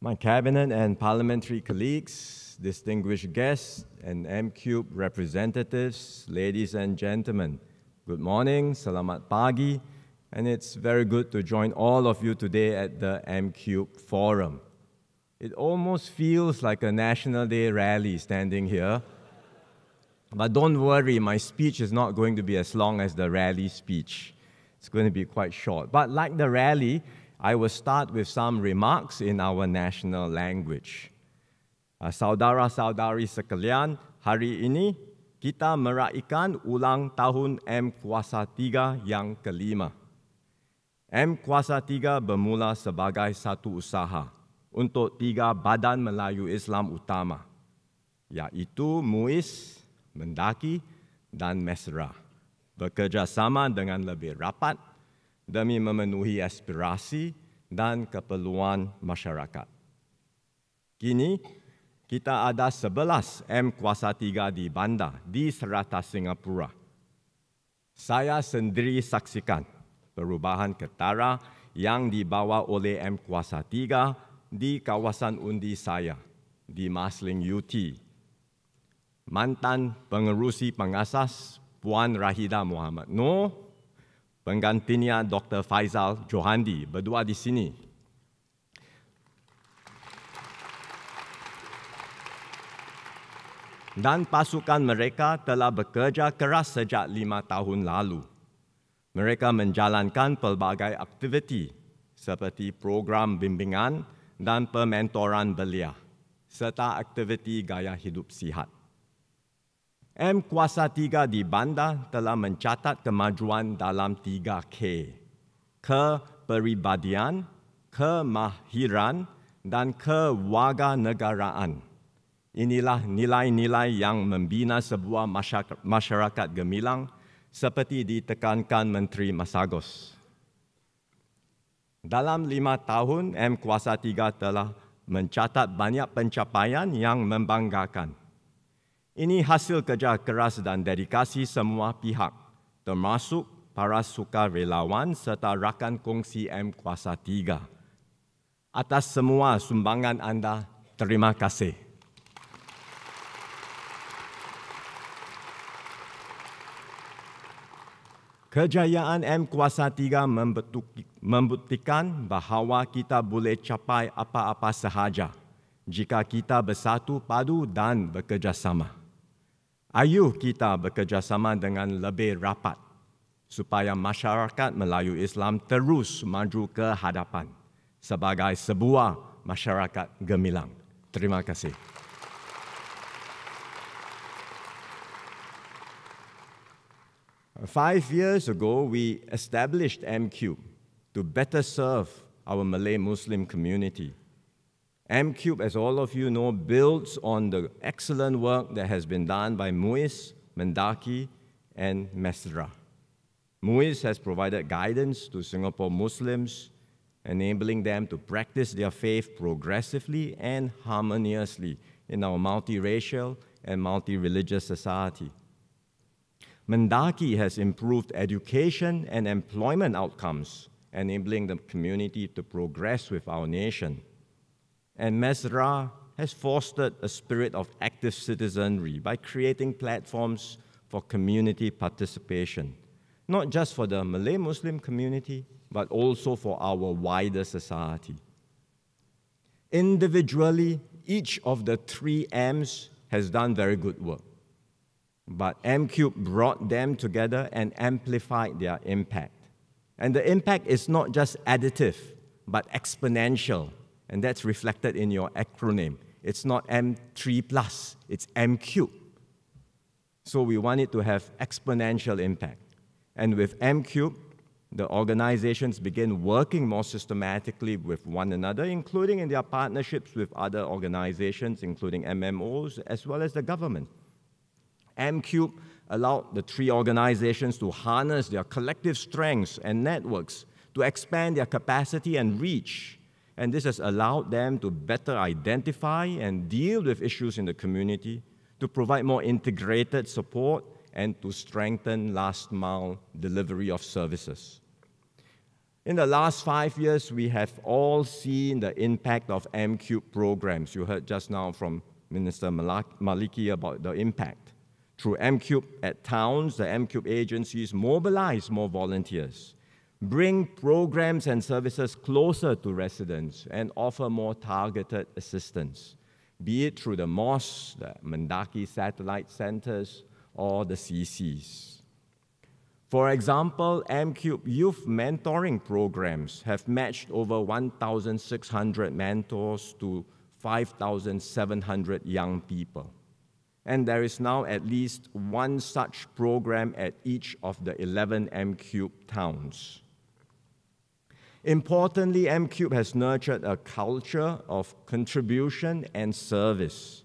My cabinet and parliamentary colleagues, distinguished guests, and MCube representatives, ladies and gentlemen, good morning, selamat pagi, and it's very good to join all of you today at the MCube Forum. It almost feels like a National Day rally standing here, but don't worry, my speech is not going to be as long as the rally speech. It's going to be quite short. But like the rally, I will start with some remarks in our national language. Saudara-saudari sekalian, hari ini kita meraihkan ulang tahun M Kuasa 3 yang kelima. M Kuasa 3 bermula sebagai satu usaha untuk 3 badan Melayu Islam utama, yaitu MUIS, Mendaki, dan Mesra, bekerjasama dengan lebih rapat demi memenuhi aspirasi dan keperluan masyarakat. Kini, kita ada 11 M Kuasa 3 di bandar di serata Singapura. Saya sendiri saksikan perubahan ketara yang dibawa oleh M Kuasa 3 di kawasan undi saya, di Marsiling UT. Mantan pengerusi pengasas Puan Rahida Muhammad Noor, penggantinya Dr. Faizal Johandi, berdua di sini. Dan pasukan mereka telah bekerja keras sejak 5 tahun lalu. Mereka menjalankan pelbagai aktiviti seperti program bimbingan dan pementoran belia, serta aktiviti gaya hidup sihat. M Kuasa 3 di bandar telah mencatat kemajuan dalam 3K, kepribadian, kemahiran, dan kewarganegaraan. Inilah nilai-nilai yang membina sebuah masyarakat gemilang seperti ditekankan Menteri Masagos. Dalam 5 tahun, M Kuasa 3 telah mencatat banyak pencapaian yang membanggakan. Ini hasil kerja keras dan dedikasi semua pihak, termasuk para sukarelawan serta rakan kongsi M Kuasa 3. Atas semua sumbangan anda, terima kasih. Kejayaan M Kuasa 3 membuktikan bahawa kita boleh capai apa-apa sahaja jika kita bersatu padu dan bekerjasama. Ayuh kita bekerjasama dengan lebih rapat supaya masyarakat Melayu Islam terus maju ke hadapan sebagai sebuah masyarakat gemilang. Terima kasih. Five years ago, we established MCube to better serve our Malay Muslim community. MCube, as all of you know, builds on the excellent work that has been done by MUIS, Mendaki, and Mesra. MUIS has provided guidance to Singapore Muslims, enabling them to practice their faith progressively and harmoniously in our multiracial and multi-religious society. Mendaki has improved education and employment outcomes, enabling the community to progress with our nation. And Mesra has fostered a spirit of active citizenry by creating platforms for community participation, not just for the Malay Muslim community, but also for our wider society. Individually, each of the 3 M's has done very good work, but MCube brought them together and amplified their impact. And the impact is not just additive, but exponential. And that's reflected in your acronym. It's not M3+, it's MCube. So we want it to have exponential impact. And with MCube, the organizations begin working more systematically with one another, including in their partnerships with other organizations, including MMOs, as well as the government. MCube allowed the 3 organizations to harness their collective strengths and networks to expand their capacity and reach. And this has allowed them to better identify and deal with issues in the community, to provide more integrated support, and to strengthen last-mile delivery of services. In the last 5 years, we have all seen the impact of MCube programs. You heard just now from Minister Maliki about the impact. Through MCube at towns, the MCube agencies mobilize more volunteers, bring programs and services closer to residents, and offer more targeted assistance, be it through the mosques, the Mendaki satellite centers, or the CCs. For example, MCube youth mentoring programs have matched over 1,600 mentors to 5,700 young people. And there is now at least one such program at each of the 11 MCube towns. Importantly, MCube has nurtured a culture of contribution and service.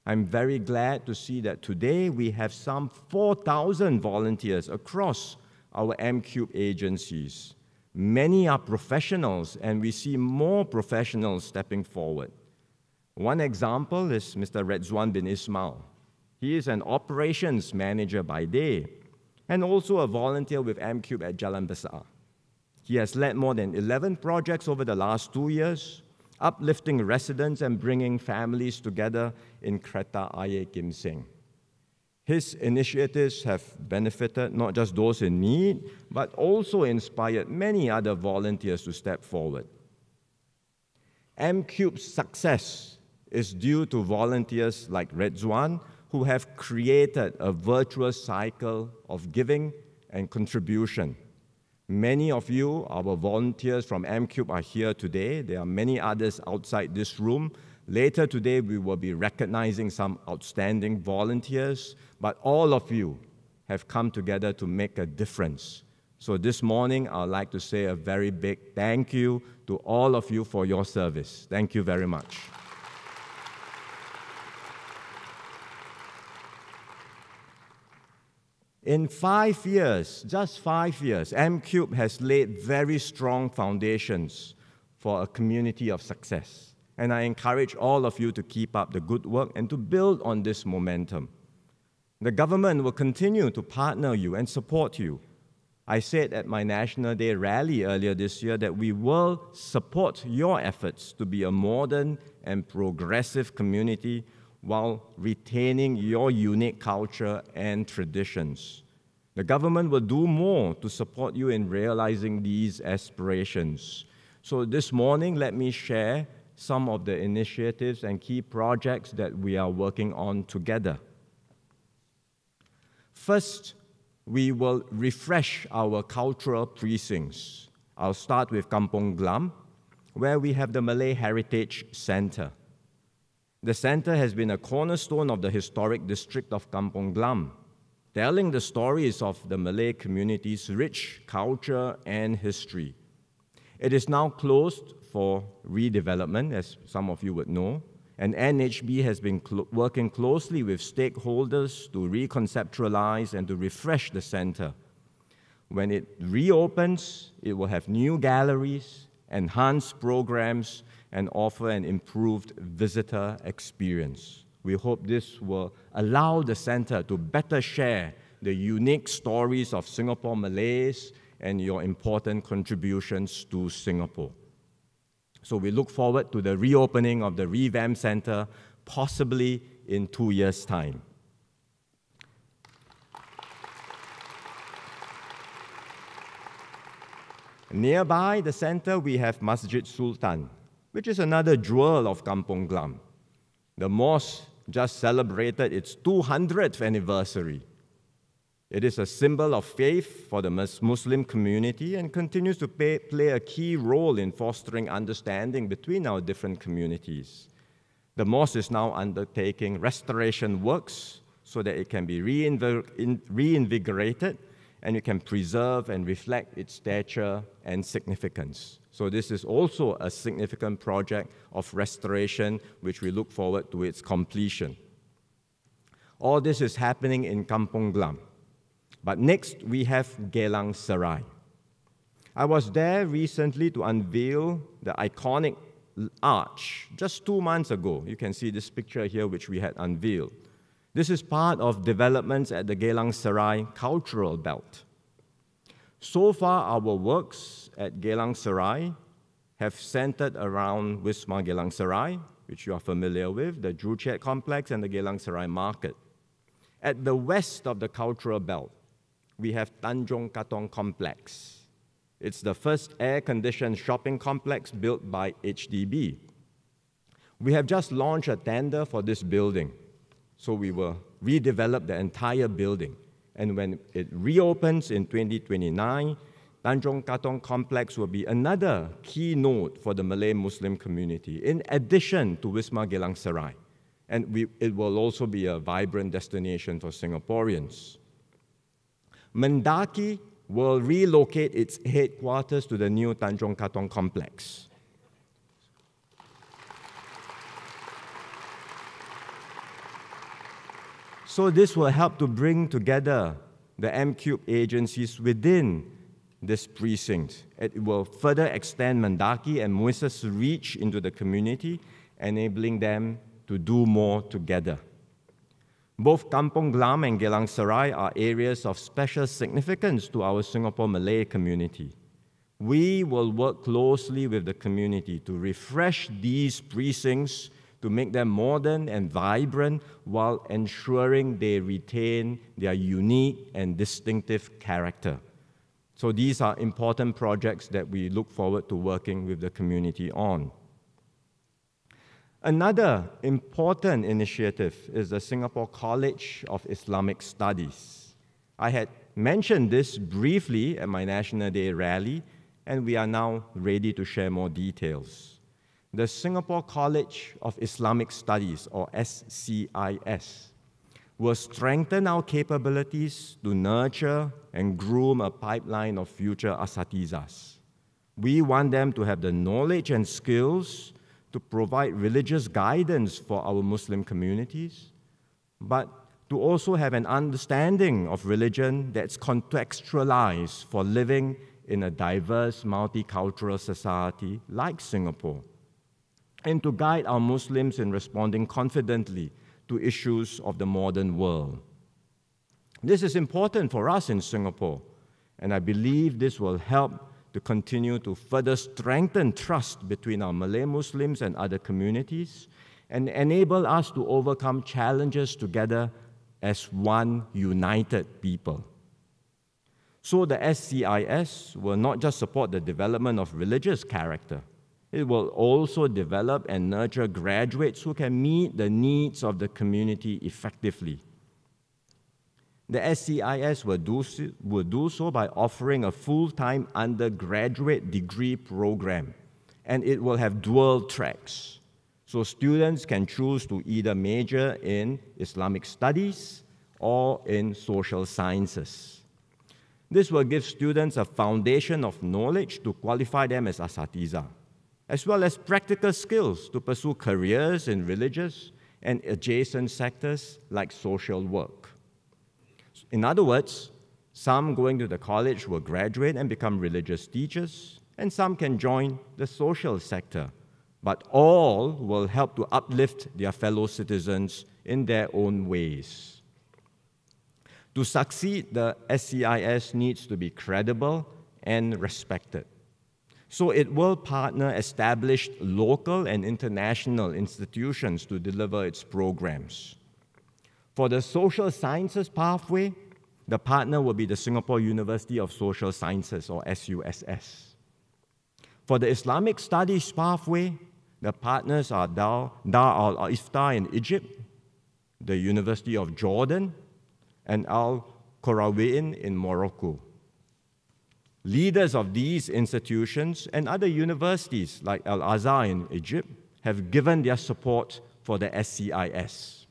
I'm very glad to see that today we have some 4,000 volunteers across our MCube agencies. Many are professionals, and we see more professionals stepping forward. One example is Mr. Redzwan bin Ismail. He is an operations manager by day and also a volunteer with MCube at Jalan Besar. He has led more than 11 projects over the last 2 years, uplifting residents and bringing families together in Kreta Ayer Kim Seng. His initiatives have benefited not just those in need, but also inspired many other volunteers to step forward. MCube's success is due to volunteers like Redzwan, who have created a virtuous cycle of giving and contribution. Many of you, our volunteers from MCube, are here today. There are many others outside this room. Later today, we will be recognizing some outstanding volunteers, but all of you have come together to make a difference. So this morning, I'd like to say a very big thank you to all of you for your service. Thank you very much. In 5 years, just 5 years, MCube has laid very strong foundations for a community of success. And I encourage all of you to keep up the good work and to build on this momentum. The government will continue to partner you and support you. I said at my National Day rally earlier this year that we will support your efforts to be a modern and progressive community while retaining your unique culture and traditions. The government will do more to support you in realizing these aspirations. So this morning, let me share some of the initiatives and key projects that we are working on together. First, we will refresh our cultural precincts. I'll start with Kampong Glam, where we have the Malay Heritage Center. The center has been a cornerstone of the historic district of Kampong Glam, telling the stories of the Malay community's rich culture and history. It is now closed for redevelopment, as some of you would know, and NHB has been working closely with stakeholders to reconceptualize and to refresh the center. When it reopens, it will have new galleries, enhanced programs, and offer an improved visitor experience. We hope this will allow the center to better share the unique stories of Singapore Malays and your important contributions to Singapore. So we look forward to the reopening of the revamped center, possibly in 2 years' time. Nearby the center, we have Masjid Sultan, which is another jewel of Kampong Glam. The mosque just celebrated its 200th anniversary. It is a symbol of faith for the Muslim community and continues to play a key role in fostering understanding between our different communities. The mosque is now undertaking restoration works so that it can be reinvigorated and it can preserve and reflect its stature and significance. So this is also a significant project of restoration, which we look forward to its completion. All this is happening in Kampong Glam. But next, we have Geylang Serai. I was there recently to unveil the iconic arch just 2 months ago. You can see this picture here, which we had unveiled. This is part of developments at the Geylang Serai Cultural Belt. So far, our works at Geylang Serai have centered around Wisma Geylang Serai, which you are familiar with, the Joo Chiat complex and the Geylang Serai market. At the west of the cultural belt, we have Tanjong Katong complex. It's the first air-conditioned shopping complex built by HDB. We have just launched a tender for this building, so we will redevelop the entire building. And when it reopens in 2029, Tanjong Katong complex will be another key node for the Malay Muslim community, in addition to Wisma Geylang Serai. And it will also be a vibrant destination for Singaporeans. Mendaki will relocate its headquarters to the new Tanjong Katong complex. So this will help to bring together the MCube agencies within this precinct. It will further extend Mendaki and Muissa's reach into the community, enabling them to do more together. Both Kampong Glam and Geylang Serai are areas of special significance to our Singapore Malay community. We will work closely with the community to refresh these precincts to make them modern and vibrant while ensuring they retain their unique and distinctive character. So these are important projects that we look forward to working with the community on. Another important initiative is the Singapore College of Islamic Studies. I had mentioned this briefly at my National Day rally, and we are now ready to share more details. The Singapore College of Islamic Studies, or SCIS, will strengthen our capabilities to nurture and groom a pipeline of future asatizas. We want them to have the knowledge and skills to provide religious guidance for our Muslim communities, but to also have an understanding of religion that's contextualized for living in a diverse, multicultural society like Singapore, and to guide our Muslims in responding confidently to issues of the modern world. This is important for us in Singapore, and I believe this will help to continue to further strengthen trust between our Malay Muslims and other communities, and enable us to overcome challenges together as one united people. So the SCIS will not just support the development of religious character, it will also develop and nurture graduates who can meet the needs of the community effectively. The SCIS will do so by offering a full-time undergraduate degree program, and it will have dual tracks. So students can choose to either major in Islamic studies or in social sciences. This will give students a foundation of knowledge to qualify them as asatiza, as well as practical skills to pursue careers in religious and adjacent sectors like social work. In other words, some going to the college will graduate and become religious teachers, and some can join the social sector, but all will help to uplift their fellow citizens in their own ways. To succeed, the SCIS needs to be credible and respected. So it will partner established local and international institutions to deliver its programs. For the social sciences pathway, the partner will be the Singapore University of Social Sciences, or SUSS. For the Islamic studies pathway, the partners are Dar al-Ifta in Egypt, the University of Jordan, and Al-Qarawiyyin in Morocco. Leaders of these institutions and other universities like Al-Azhar in Egypt have given their support for the SCIS.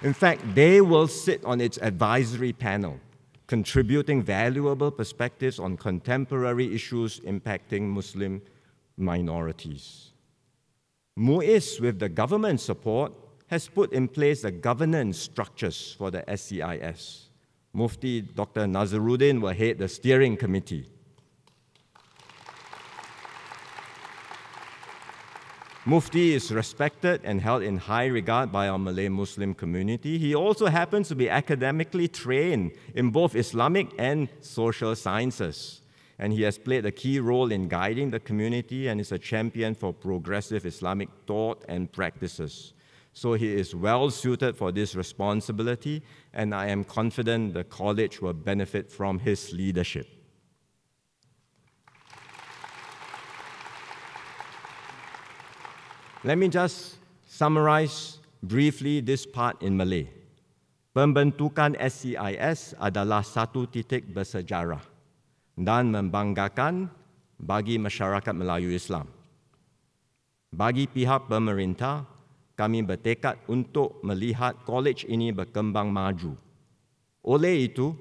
In fact, they will sit on its advisory panel, contributing valuable perspectives on contemporary issues impacting Muslim minorities. MUIS, with the government support, has put in place the governance structures for the SCIS. Mufti Dr. Nazaruddin will head the steering committee. Mufti is respected and held in high regard by our Malay Muslim community. He also happens to be academically trained in both Islamic and social sciences. And he has played a key role in guiding the community and is a champion for progressive Islamic thought and practices. So he is well suited for this responsibility, and I am confident the college will benefit from his leadership. Let me just summarize briefly this part in Malay. Pembentukan SCIS adalah satu titik bersejarah dan membanggakan bagi masyarakat Melayu Islam. Bagi pihak pemerintah, kami bertekad untuk melihat kolej ini berkembang maju. Oleh itu,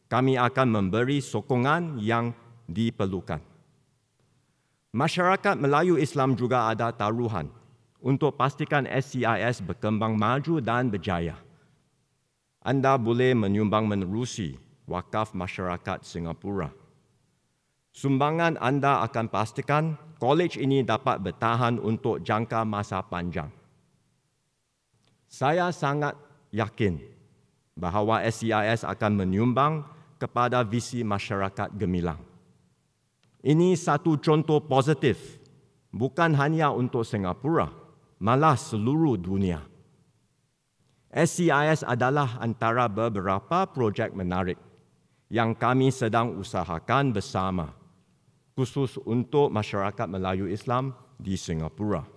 kami akan memberi sokongan yang diperlukan. Masyarakat Melayu Islam juga ada taruhan untuk pastikan SCIS berkembang maju dan berjaya. Anda boleh menyumbang menerusi wakaf masyarakat Singapura. Sumbangan Anda akan pastikan kolej ini dapat bertahan untuk jangka masa panjang. Saya sangat yakin bahawa SCIS akan menyumbang kepada visi masyarakat gemilang. Ini satu contoh positif, bukan hanya untuk Singapura, malah seluruh dunia. SCIS adalah antara beberapa projek menarik yang kami sedang usahakan bersama, khusus untuk masyarakat Melayu Islam di Singapura.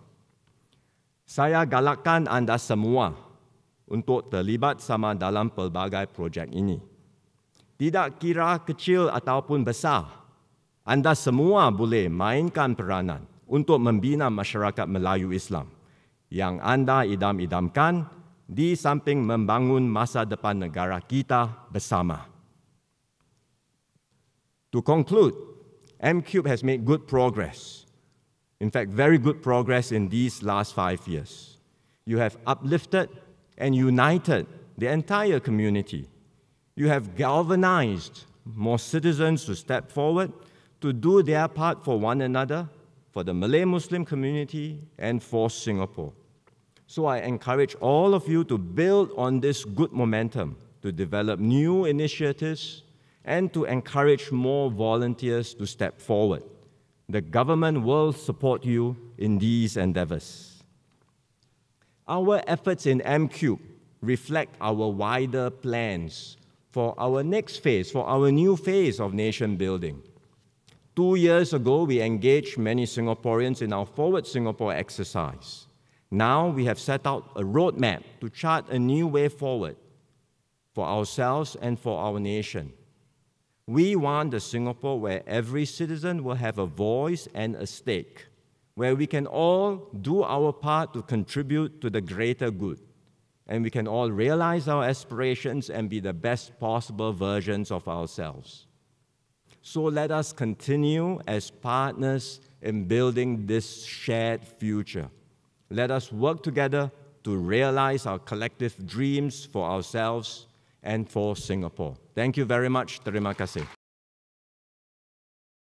Saya galakkan anda semua untuk terlibat sama dalam pelbagai projek ini. Tidak kira kecil ataupun besar, anda semua boleh mainkan peranan untuk membina masyarakat Melayu Islam yang anda idam-idamkan di samping membangun masa depan negara kita bersama. To conclude, MCube has made good progress. In fact, very good progress in these last 5 years. You have uplifted and united the entire community. You have galvanized more citizens to step forward to do their part for one another, for the Malay Muslim community, and for Singapore. So I encourage all of you to build on this good momentum, to develop new initiatives, and to encourage more volunteers to step forward. The government will support you in these endeavors. Our efforts in MCube reflect our wider plans for our next phase, for our new phase of nation building. 2 years ago, we engaged many Singaporeans in our Forward Singapore exercise. Now we have set out a roadmap to chart a new way forward for ourselves and for our nation. We want a Singapore where every citizen will have a voice and a stake, where we can all do our part to contribute to the greater good, and we can all realize our aspirations and be the best possible versions of ourselves. So let us continue as partners in building this shared future. Let us work together to realize our collective dreams for ourselves and for Singapore. Thank you very much. Terima kasih.